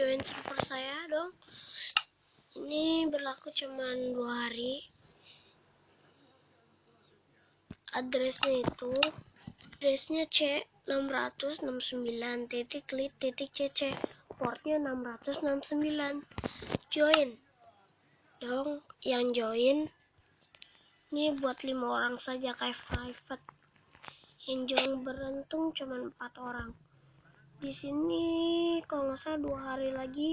join server saya dong. Ini berlaku cuman 2 hari. Addressnya C669.lit.cc, portnya 669. Join dong, yang join ini buat 5 orang saja, kayak private. Yang join beruntung cuma 4 orang. Di sini kalau nggak salah 2 hari lagi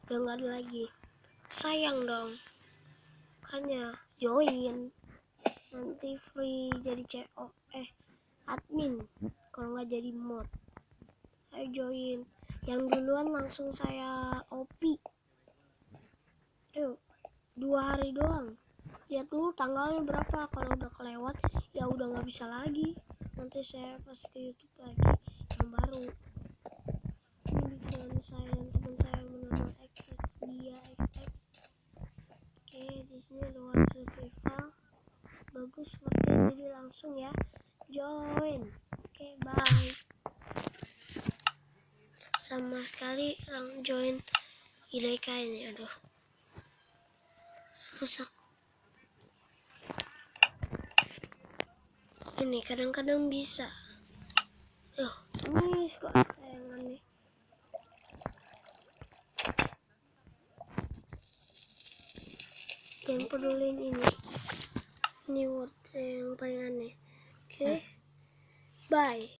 udah nggak ada lagi. Sayang dong, makanya join, nanti free jadi admin kalau nggak jadi mod. Ayo join, yang duluan langsung saya OP. Yuk, 2 hari doang. Lihat dulu tanggalnya berapa, kalau udah kelewat ya udah nggak bisa lagi. Nanti saya pas ke YouTube lagi yang baru. Ini bikinan saya dan teman saya bernama XX, dia XX. Oke, di sini ada website rival bagus seperti, jadi langsung ya join. Oke, bye. Sama sekali join IDK ini, aduh susah. Ini kadang-kadang bisa. Ini kok sayangan nih. Yang pedulin ini words yang paling aneh. Oke, bye.